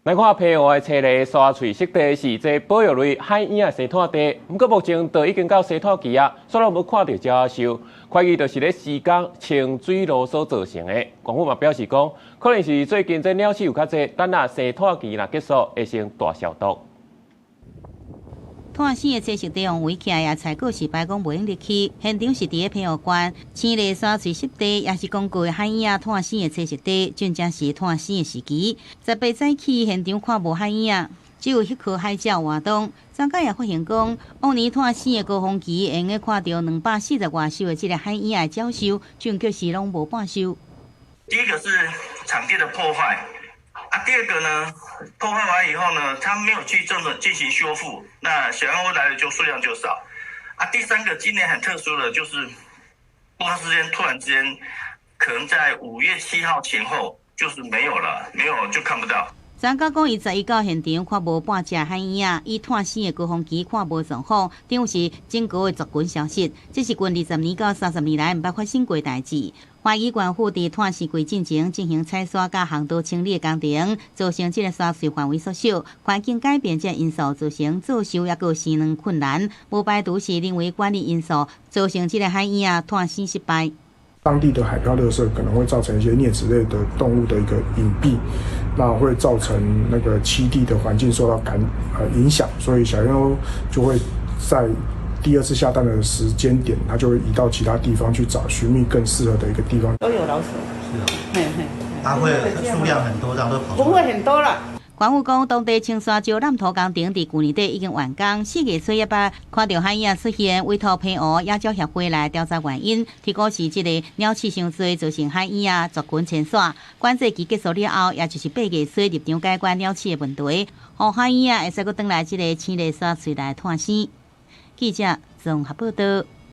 來看澎湖的青麗沙喙濕地是這保育類海影的生態地，不過目前都已經到生態期啊，所以要看到鳥獸，懷疑就是咧施工清水路所造成的。官府嘛表示講，可能是最近這鳥鼠有較濟，等下生態期若結束，會先大消毒。炭生的棲息地用圍起來，也採購是白講袂用入去，現場是佇個澎湖縣青麗沙喙濕地，也是公過海影炭生的棲息地，正正是炭生的時期。18早起現場看無海影，只有迄顆海鳥活動。專家也發現講，往年炭生的高峰期，會用個看到240外艘的這個海影的鳥獸，準確是攏無半艘。第一個是場地的破壞。第二個呢，破壞完以後呢，他沒有去真的進行修復，那小燕窩來的就數量就少。第三個今年很特殊的就是，突然之間，可能在5月7號前後就是沒有了，沒有就看不到。專家講，伊11到現場看無半隻海影，以炭生的高峰期看無狀況，等於是整個的族群消失，這是近20年到30年來毋捌發生過代誌。花旗縣府佇炭生季進前進行採砂甲巷道清理的工程，造成這個沙穗範圍縮小，環境改變這個因素造成造收也個施農困難，無排除是人為管理因素造成這個海影炭生失敗。當地的海漂垃圾可能會造成一些齧齒類的動物的一個隱蔽，那會造成那個棲地的環境受到影響，所以小燕鷗就會在第二次下蛋的時間點，它就會移到其他地方去找尋覓更適合的一個地方。都有老鼠，是哦，它會數量很多，這樣都跑出來。不會很多了。官府講，當地清沙礁纜土工程佇去年底已經完工，4月初也捌看到海影出現，委託澎湖野鳥協會來調查原因，提估是這個鳥鼠傷多造成海影族群遷徙。管制期結束了後，也就是8月初入場解決鳥鼠的問題，讓海影會使擱轉來這個青麗沙喙內炭生。記者綜合報道。